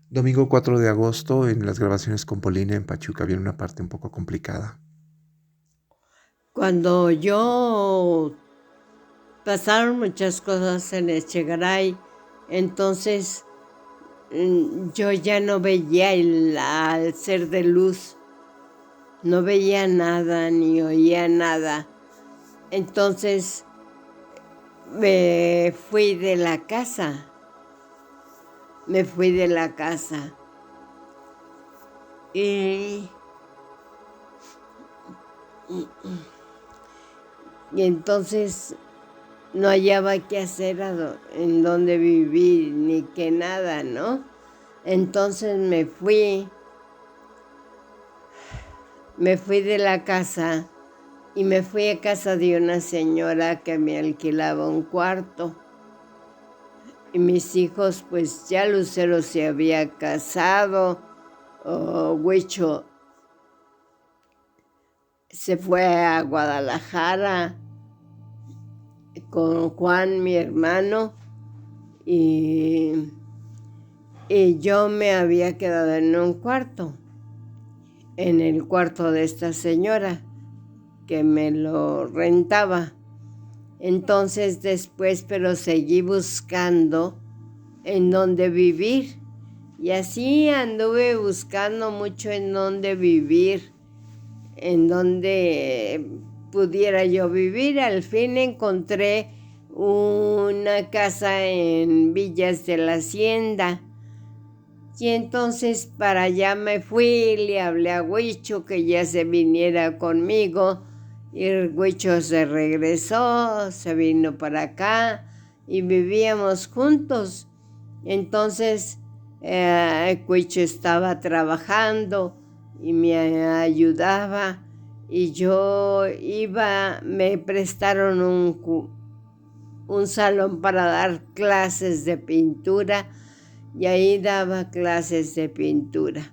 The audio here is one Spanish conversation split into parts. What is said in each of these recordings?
Domingo 4 de agosto en las grabaciones con Polina en Pachuca viene una parte un poco complicada. Cuando yo pasaron muchas cosas en Echegaray, entonces yo ya no veía al ser de luz, no veía nada ni oía nada. Entonces me fui de la casa, y, y entonces no hallaba qué hacer, en dónde vivir, ni qué nada, ¿no? Entonces me fui de la casa y me fui a casa de una señora que me alquilaba un cuarto. Y mis hijos, pues ya Lucero se había casado, Huicho se fue a Guadalajara con Juan, mi hermano, y yo me había quedado en un cuarto, en el cuarto de esta señora que me lo rentaba. Entonces después, pero seguí buscando en dónde vivir. Y así anduve buscando mucho en dónde vivir, en dónde pudiera yo vivir. Al fin encontré una casa en Villas de la Hacienda. Y entonces para allá me fui, le hablé a Huicho que ya se viniera conmigo. Y el Huicho se regresó, se vino para acá y vivíamos juntos. Entonces Huicho estaba trabajando y me ayudaba. Y yo iba, me prestaron un salón para dar clases de pintura. Y ahí daba clases de pintura.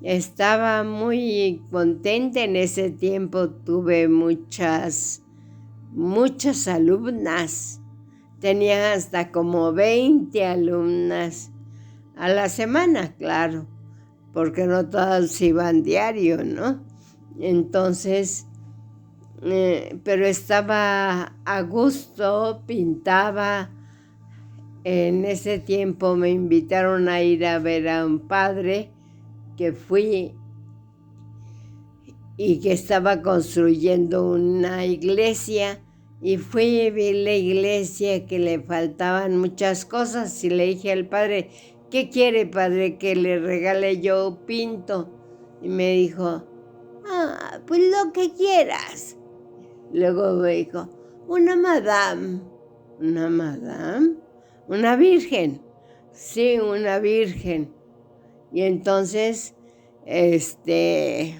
Estaba muy contenta en ese tiempo, tuve muchas alumnas. Tenía hasta como 20 alumnas a la semana, claro, porque no todas iban diario, ¿no? Entonces, pero estaba a gusto, pintaba. En ese tiempo me invitaron a ir a ver a un padre que fui y que estaba construyendo una iglesia, y fui y vi la iglesia, que le faltaban muchas cosas, y le dije al padre: ¿qué quiere, padre, que le regale? Yo pinto. Y me dijo: pues lo que quieras. Luego me dijo: una madame. ¿Una madame? Una virgen. Sí, una virgen. Y entonces, le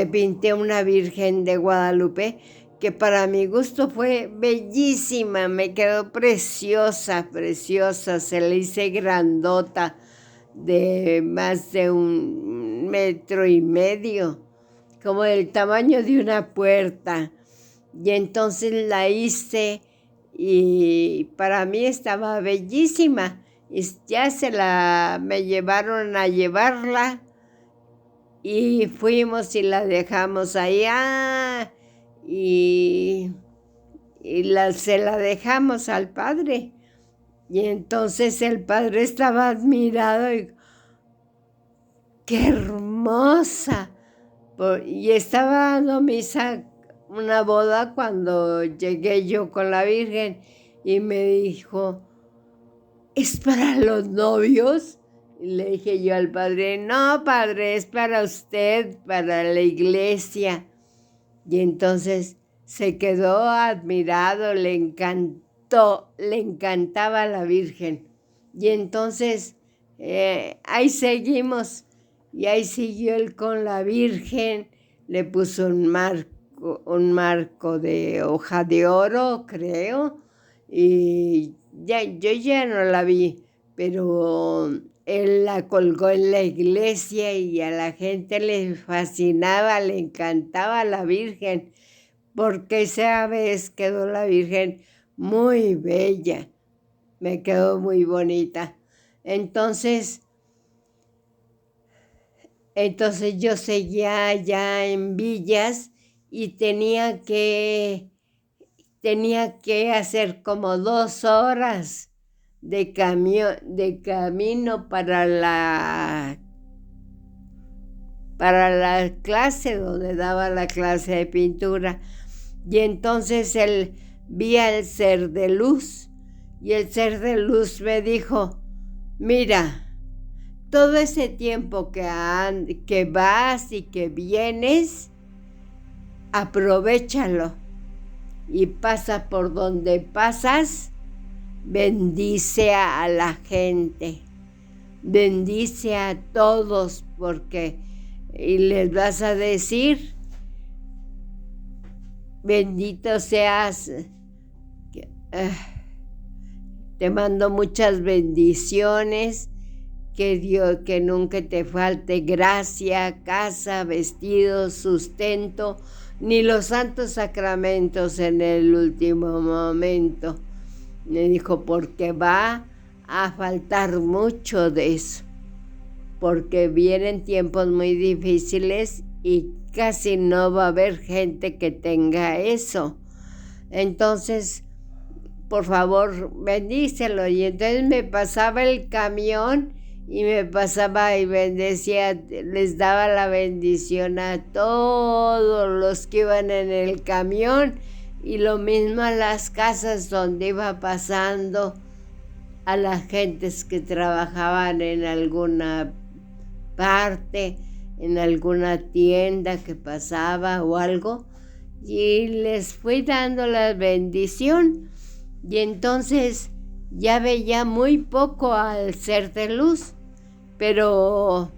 pinté una virgen de Guadalupe que para mi gusto fue bellísima, me quedó preciosa, preciosa. Se le hice grandota, de más de 1,5 metros, como del tamaño de una puerta. Y entonces la hice y para mí estaba bellísima. Y ya me llevaron a llevarla y fuimos y la dejamos allá, y se la dejamos al padre. Y entonces el padre estaba admirado y: ¡qué hermosa! Y estaba dando misa, una boda, cuando llegué yo con la Virgen, y me dijo: ¿es para los novios? Y le dije yo al padre: no, padre, es para usted, para la iglesia. Y entonces se quedó admirado, le encantó, le encantaba la Virgen. Y entonces ahí seguimos. Y ahí siguió él con la Virgen, le puso un marco de hoja de oro, creo, y yo ya no la vi, pero él la colgó en la iglesia y a la gente le fascinaba, le encantaba la Virgen, porque esa vez quedó la Virgen muy bella, me quedó muy bonita. Entonces yo seguía allá en Villas y tenía que hacer como 2 horas de camino para la clase donde daba la clase de pintura. Y entonces vi al ser de luz, y el ser de luz me dijo: mira, todo ese tiempo que vas y que vienes, aprovéchalo, y pasa por donde pasas, bendice a la gente, bendice a todos, y les vas a decir: bendito seas, te mando muchas bendiciones, que nunca te falte gracia, casa, vestido, sustento, ni los santos sacramentos en el último momento. Me dijo, porque va a faltar mucho de eso, porque vienen tiempos muy difíciles y casi no va a haber gente que tenga eso. Entonces, por favor, bendícelo. Y entonces me pasaba el camión y me pasaba y bendecía, les daba la bendición a todos los que iban en el camión, y lo mismo a las casas donde iba pasando, a las gentes que trabajaban en alguna parte, en alguna tienda que pasaba o algo, y les fui dando la bendición. Y entonces ya veía muy poco al ser de luz, pero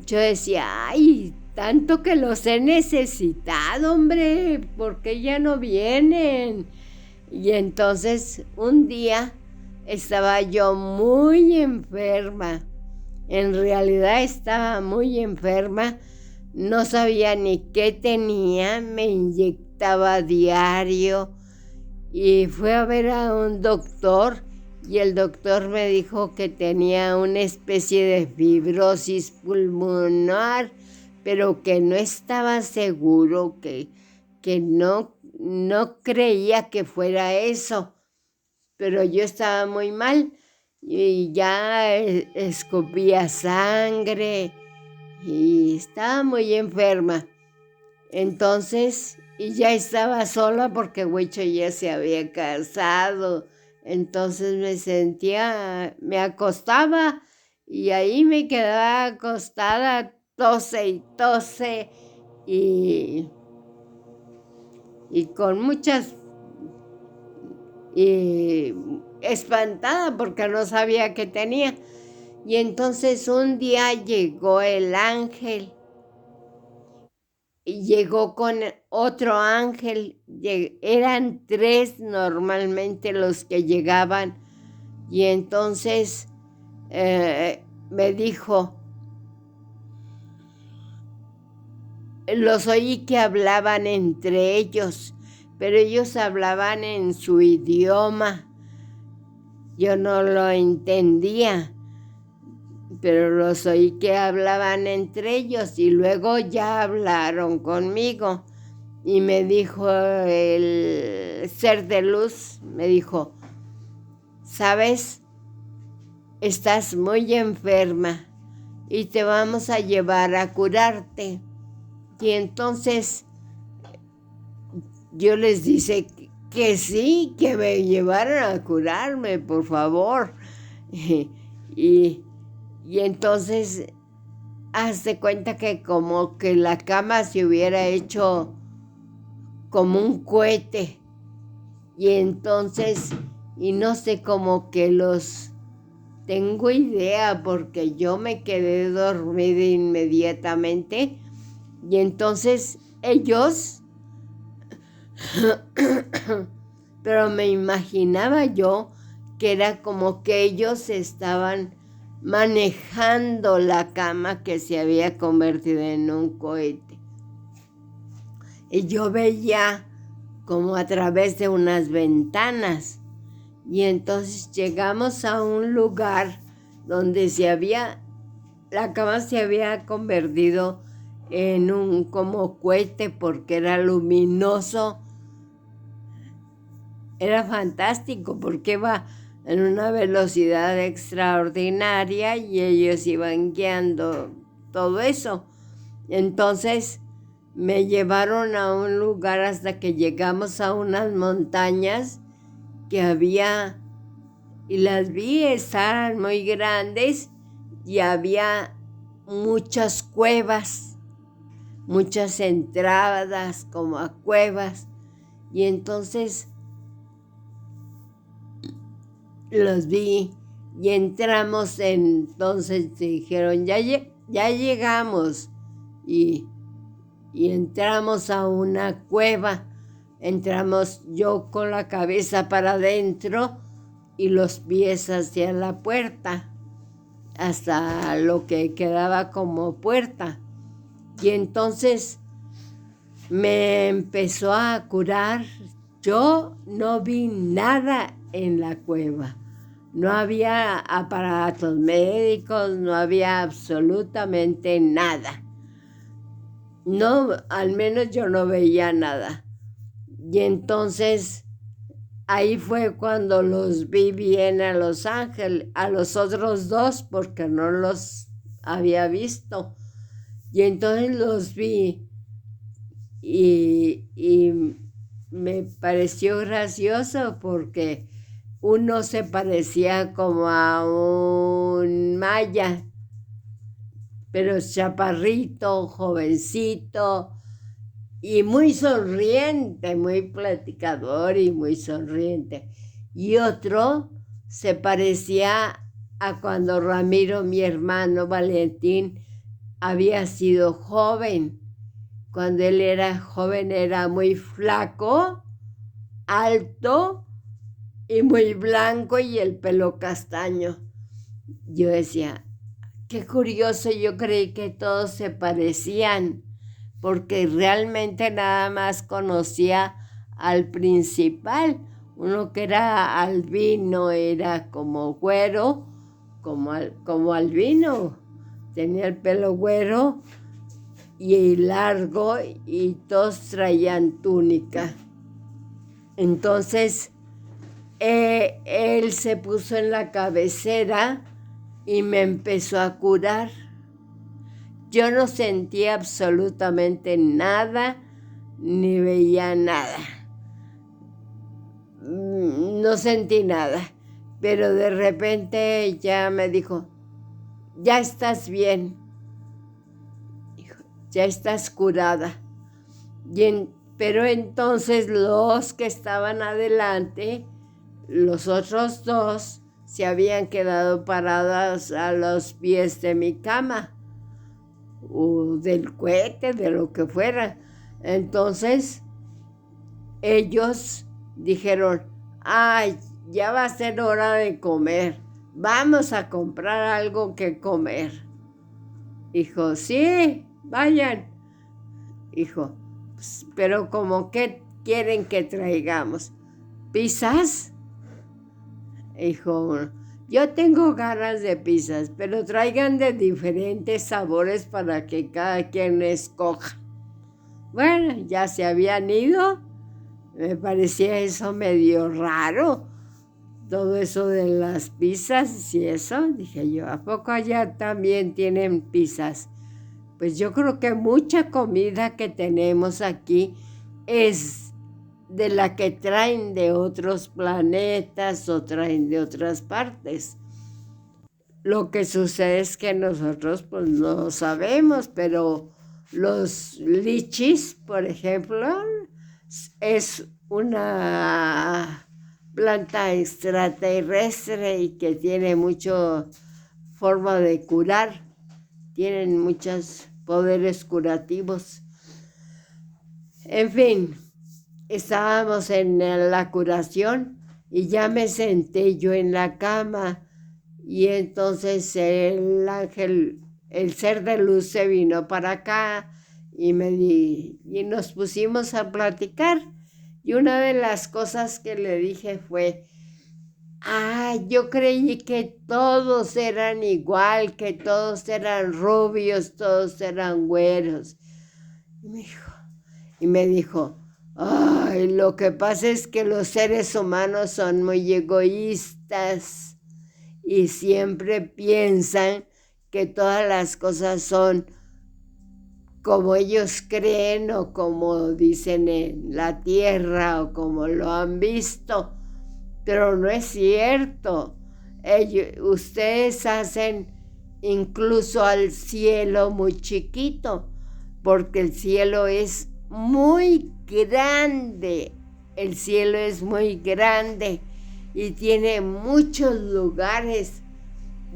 yo decía, ay, tanto que los he necesitado, hombre, ¿por qué ya no vienen? Y entonces un día estaba yo muy enferma, en realidad estaba muy enferma, no sabía ni qué tenía, me inyectaba diario, y fui a ver a un doctor, y el doctor me dijo que tenía una especie de fibrosis pulmonar, pero que no estaba seguro, que no creía que fuera eso. Pero yo estaba muy mal y ya escupía sangre y estaba muy enferma. Entonces, y ya estaba sola porque Huicho ya se había casado. Entonces me acostaba y ahí me quedaba acostada, tose y tose, y con muchas, y espantada porque no sabía qué tenía. Y entonces un día llegó el ángel, y llegó con otro ángel, eran 3 normalmente los que llegaban, y entonces me dijo, los oí que hablaban entre ellos, pero ellos hablaban en su idioma, yo no lo entendía, pero los oí que hablaban entre ellos, y luego ya hablaron conmigo. Y me dijo el ser de luz, me dijo, ¿sabes? Estás muy enferma y te vamos a llevar a curarte. Y entonces yo les dije que sí, que me llevaran a curarme, por favor. Y entonces, haz de cuenta que como que la cama se hubiera hecho como un cohete. Y entonces, y no sé, como que tengo idea porque yo me quedé dormida inmediatamente. Y entonces ellos, pero me imaginaba yo que era como que ellos estaban manejando la cama que se había convertido en un cohete. Y yo veía como a través de unas ventanas. Y entonces llegamos a un lugar donde la cama se había convertido en un como cohete porque era luminoso. Era fantástico porque iba en una velocidad extraordinaria y ellos iban guiando todo eso. Entonces me llevaron a un lugar hasta que llegamos a unas montañas que había, y las vi, estaban muy grandes y había muchas cuevas, muchas entradas como a cuevas. Y entonces los vi y entramos, entonces dijeron, ya llegamos. Y entramos a una cueva. Entramos yo con la cabeza para adentro y los pies hacia la puerta, hasta lo que quedaba como puerta. Y entonces me empezó a curar. Yo no vi nada en la cueva. No había aparatos médicos, no había absolutamente nada. No, al menos yo no veía nada. Y entonces ahí fue cuando los vi bien a Los Ángeles, a los otros dos, porque no los había visto. Y entonces los vi y me pareció gracioso porque uno se parecía como a un maya, pero chaparrito, jovencito y muy sonriente, muy platicador y muy sonriente. Y otro se parecía a cuando Ramiro, mi hermano Valentín, había sido joven. Cuando él era joven era muy flaco, alto y muy blanco y el pelo castaño. Yo decía, qué curioso, yo creí que todos se parecían, porque realmente nada más conocía al principal. Uno que era albino, era como güero, como albino. Tenía el pelo güero y largo y todos traían túnica. Entonces, él se puso en la cabecera y me empezó a curar. Yo no sentía absolutamente nada, ni veía nada. No sentí nada, pero de repente ya me dijo, ya estás bien, ya estás curada. Pero entonces los que estaban adelante, los otros dos, se habían quedado parados a los pies de mi cama, o del cohete, de lo que fuera. Entonces ellos dijeron, ay, ya va a ser hora de comer, vamos a comprar algo que comer. Dijo, sí, vayan. Dijo, pero ¿cómo qué quieren que traigamos? ¿Pizzas? Dijo, yo tengo ganas de pizzas, pero traigan de diferentes sabores para que cada quien escoja. Bueno, ya se habían ido. Me parecía eso medio raro, todo eso de las pizzas y eso. Dije yo, ¿a poco allá también tienen pizzas? Pues yo creo que mucha comida que tenemos aquí es de la que traen de otros planetas o traen de otras partes. Lo que sucede es que nosotros pues no sabemos, pero los lichis, por ejemplo, es una planta extraterrestre y que tiene mucha forma de curar. Tienen muchos poderes curativos. En fin, estábamos en la curación y ya me senté yo en la cama y entonces el ángel, el ser de luz, se vino para acá y nos pusimos a platicar. Y una de las cosas que le dije fue, Yo creí que todos eran igual, que todos eran rubios, todos eran güeros. Y me dijo, ay, lo que pasa es que los seres humanos son muy egoístas y siempre piensan que todas las cosas son como ellos creen o como dicen en la tierra o como lo han visto, pero no es cierto. Ustedes hacen incluso al cielo muy chiquito, porque el cielo es muy grande. El cielo es muy grande y tiene muchos lugares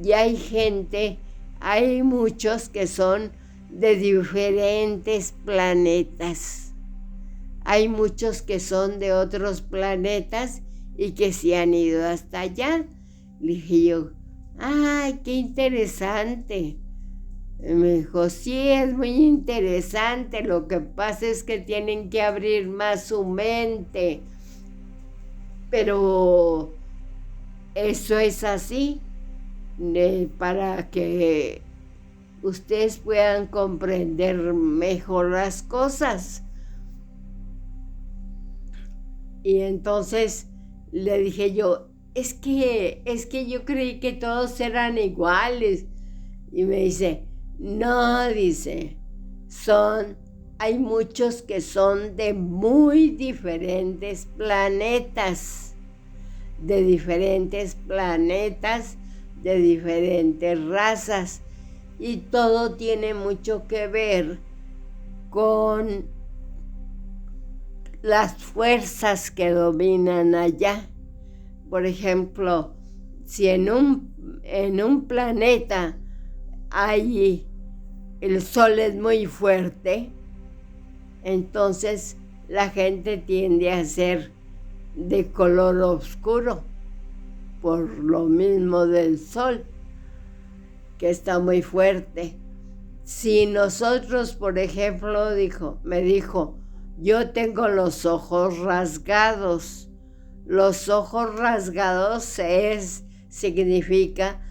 y hay muchos que son de diferentes planetas. Hay muchos que son de otros planetas y que se han ido hasta allá. Le dije yo, ¡ay, qué interesante! Me dijo, sí, es muy interesante, lo que pasa es que tienen que abrir más su mente. Pero eso es así, para que ustedes puedan comprender mejor las cosas. Y entonces le dije yo, es que yo creí que todos eran iguales. Y me dice, no, dice, hay muchos que son de muy diferentes planetas, de diferentes razas. Y todo tiene mucho que ver con las fuerzas que dominan allá. Por ejemplo, si en un planeta el sol es muy fuerte, entonces la gente tiende a ser de color oscuro, por lo mismo del sol, que está muy fuerte. Si nosotros, por ejemplo, me dijo, yo tengo los ojos rasgados. Los ojos rasgados significa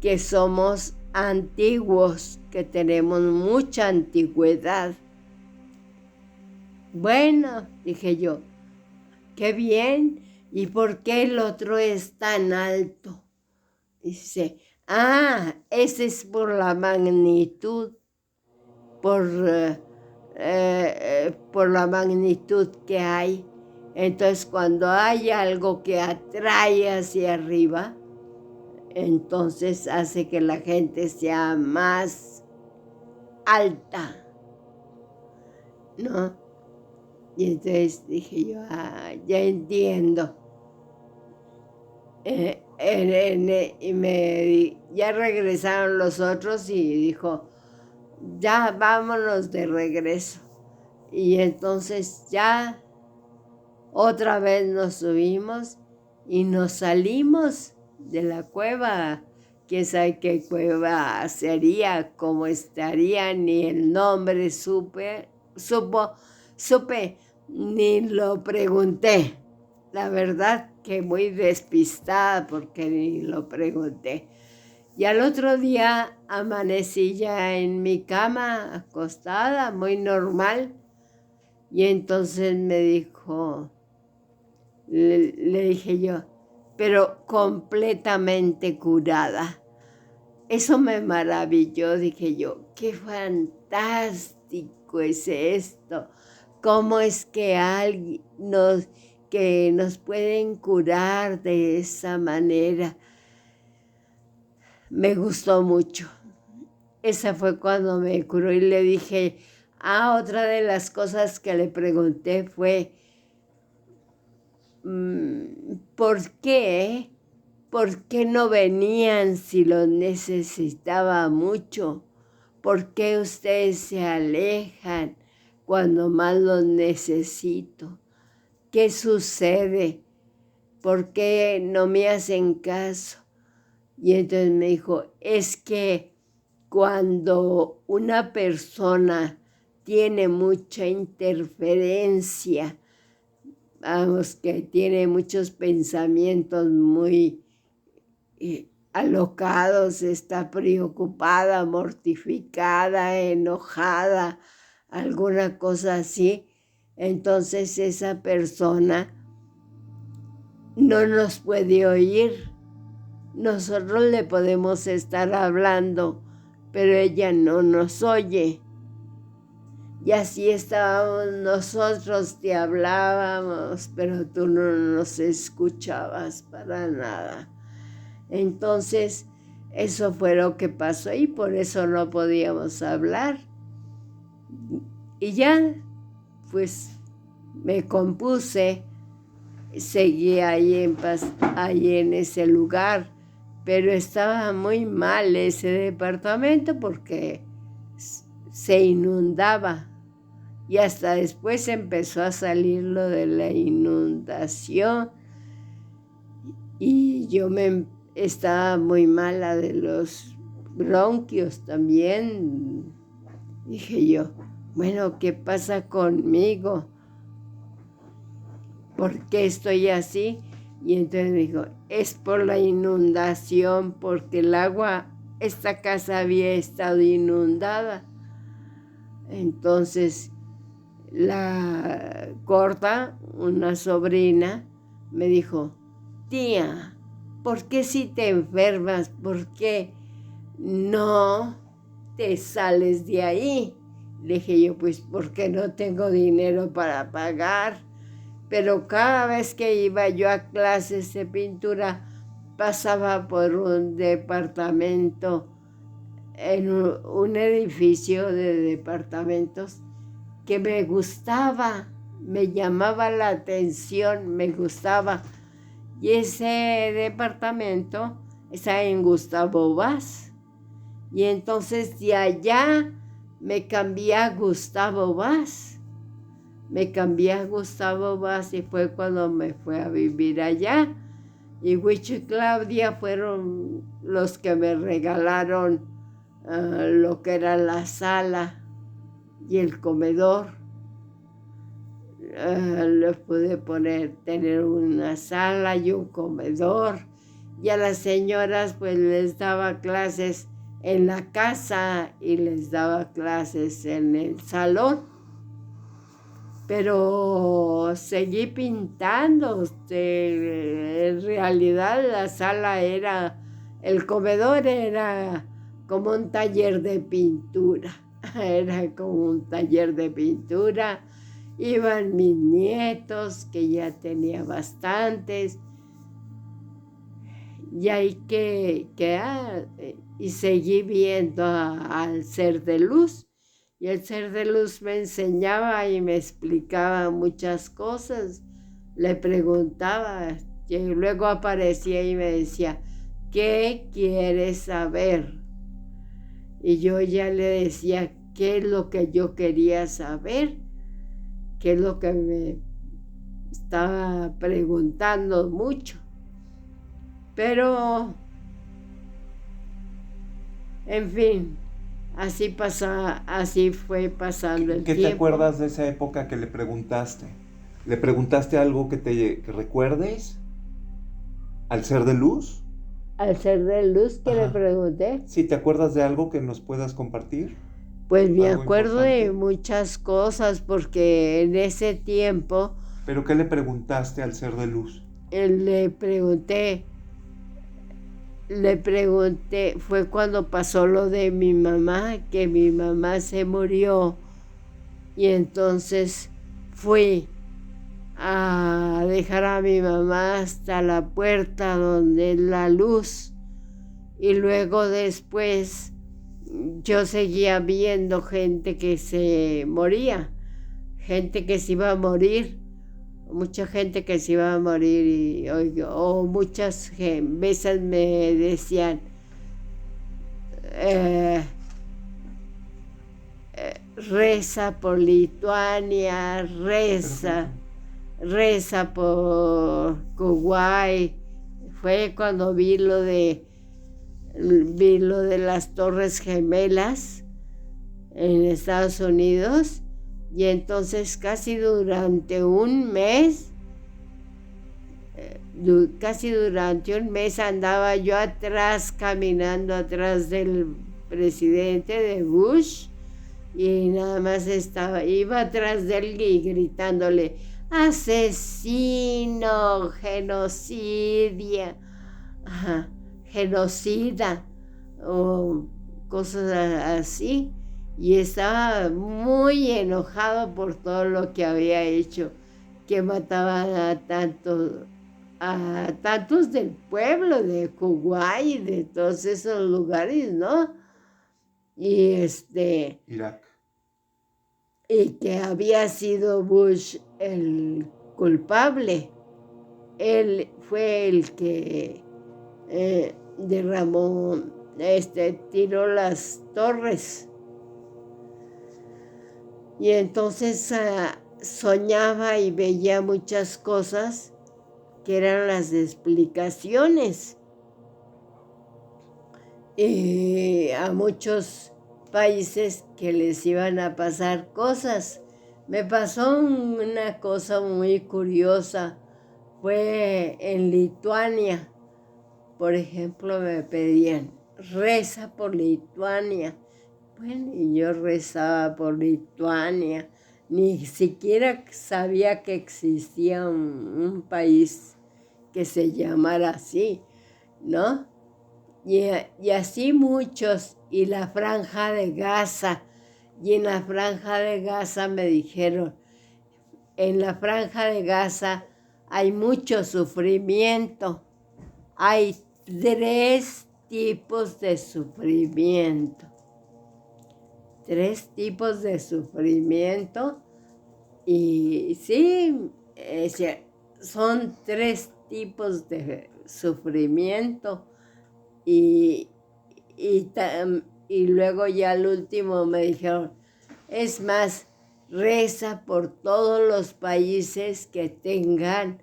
que somos antiguos, que tenemos mucha antigüedad. Bueno, dije yo, qué bien. ¿Y por qué el otro es tan alto? Dice, ese es por la magnitud, por la magnitud que hay. Entonces, cuando hay algo que atrae hacia arriba, entonces hace que la gente sea más alta, ¿no? Y entonces dije yo, ya entiendo. Ya regresaron los otros y dijo, ya vámonos de regreso. Y entonces ya otra vez nos subimos y nos salimos de la cueva. Quién sabe qué cueva sería, cómo estaría, ni el nombre supe, ni lo pregunté. La verdad que muy despistada porque ni lo pregunté. Y al otro día amanecí ya en mi cama, acostada, muy normal. Y entonces me dijo, le dije yo, pero completamente curada. Eso me maravilló, dije yo, qué fantástico es esto. ¿Cómo es que nos pueden curar de esa manera? Me gustó mucho. Esa fue cuando me curó y le dije, otra de las cosas que le pregunté fue, ¿por qué? ¿Por qué no venían si los necesitaba mucho? ¿Por qué ustedes se alejan cuando más los necesito? ¿Qué sucede? ¿Por qué no me hacen caso? Y entonces me dijo, es que cuando una persona tiene mucha interferencia vamos, que tiene muchos pensamientos muy alocados, está preocupada, mortificada, enojada, alguna cosa así, entonces esa persona no nos puede oír. Nosotros le podemos estar hablando, pero ella no nos oye. Y así estábamos nosotros, te hablábamos, pero tú no nos escuchabas para nada. Entonces, eso fue lo que pasó y por eso no podíamos hablar. Y ya, pues, me compuse, seguí ahí en ese lugar, pero estaba muy mal ese departamento porque se inundaba. Y hasta después empezó a salir lo de la inundación. Y yo estaba muy mala de los bronquios también. Dije yo, bueno, ¿qué pasa conmigo? ¿Por qué estoy así? Y entonces me dijo, es por la inundación, porque el agua, esta casa había estado inundada. Entonces, la Gorda, una sobrina, me dijo, tía, ¿por qué si te enfermas, por qué no te sales de ahí? Le dije yo, pues porque no tengo dinero para pagar. Pero cada vez que iba yo a clases de pintura, pasaba por un departamento, en un edificio de departamentos que me gustaba, me llamaba la atención, me gustaba. Y ese departamento está en Gustavo Vaz. Y entonces de allá me cambié a Gustavo Vaz. Me cambié a Gustavo Vaz y fue cuando me fue a vivir allá. Y Huicho y Claudia fueron los que me regalaron lo que era la sala y el comedor. Les pude tener una sala y un comedor. Y a las señoras pues les daba clases en la casa y les daba clases en el salón. Pero seguí pintando. En realidad la sala el comedor era como un taller de pintura. Era como un taller de pintura. Iban mis nietos, que ya tenía bastantes. Y ahí y seguí viendo al Ser de Luz. Y el Ser de Luz me enseñaba y me explicaba muchas cosas. Le preguntaba, y luego aparecía y me decía, ¿qué quieres saber? Y yo ya le decía qué es lo que yo quería saber, qué es lo que me estaba preguntando mucho. Pero, en fin, así fue pasando el tiempo. ¿Qué te acuerdas de esa época que le preguntaste? ¿Le preguntaste algo que recuerdes? ¿Al Ser de Luz? Al Ser de Luz, ¿qué le pregunté? Sí, ¿te acuerdas de algo que nos puedas compartir? Pues me acuerdo de muchas cosas, porque en ese tiempo... ¿Pero qué le preguntaste al Ser de Luz? Le pregunté, fue cuando pasó lo de mi mamá, que mi mamá se murió. Y entonces fui a dejar a mi mamá hasta la puerta donde es la luz. Y luego después yo seguía viendo gente que se moría, gente que se iba a morir. Mucha gente que se iba a morir o muchas veces me decían, reza por Lituania, reza por Kuwait. Fue cuando vi lo de las Torres Gemelas en Estados Unidos. Y entonces casi durante un mes casi durante un mes andaba yo atrás, caminando atrás del presidente de Bush, y nada más iba atrás de él y gritándole, asesino, genocidia, ajá, genocida, o cosas así. Y estaba muy enojado por todo lo que había hecho, que mataban a tantos del pueblo, de Kuwait y de todos esos lugares, ¿no? Y Irak. y que había sido Bush el culpable. Él fue el que derramó, tiró las torres. Y entonces soñaba y veía muchas cosas que eran las explicaciones. Y a muchos países que les iban a pasar cosas. Me pasó una cosa muy curiosa. Fue en Lituania. Por ejemplo, me pedían, reza por Lituania. Bueno, y yo rezaba por Lituania. Ni siquiera sabía que existía un país que se llamara así, ¿no? Y así muchos. Y la Franja de Gaza. Y en la Franja de Gaza me dijeron, en la Franja de Gaza hay mucho sufrimiento. Hay 3 tipos de sufrimiento. 3 tipos de sufrimiento. Y sí, son 3 tipos de sufrimiento. Y luego ya al último me dijeron, es más, reza por todos los países que tengan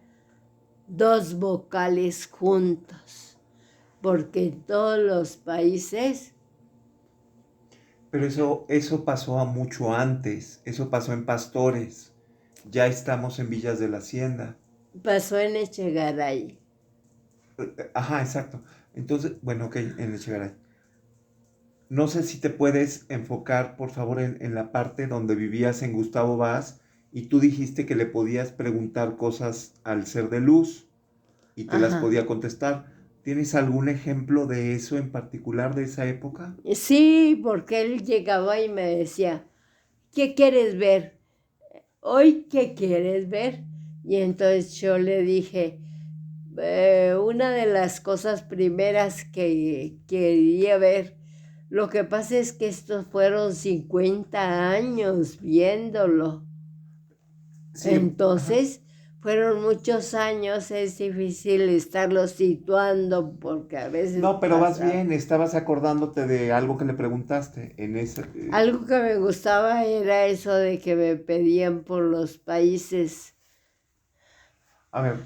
2 vocales juntos, porque en todos los países... Pero eso pasó a mucho antes, eso pasó en Pastores, ya estamos en Villas de la Hacienda. Pasó en Echegaray. Ajá, exacto. Entonces, bueno, ok, en Echegaray. No sé si te puedes enfocar, por favor, en la parte donde vivías en Gustavo Vaz y tú dijiste que le podías preguntar cosas al ser de luz y te las Ajá. podía contestar. ¿Tienes algún ejemplo de eso en particular de esa época? Sí, porque él llegaba y me decía, ¿qué quieres ver? ¿Hoy qué quieres ver? Y entonces yo le dije, una de las cosas primeras que quería ver, lo que pasa es que estos fueron 50 años viéndolo. Sí, Entonces, fueron muchos años, es difícil estarlo situando porque a veces no, pero vas pasa. bien, estabas acordándote de algo que le preguntaste en ese... Algo que me gustaba era eso de que me pedían por los países. A ver,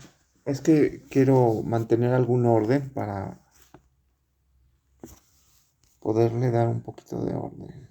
es que quiero mantener algún orden para poderle dar un poquito de orden.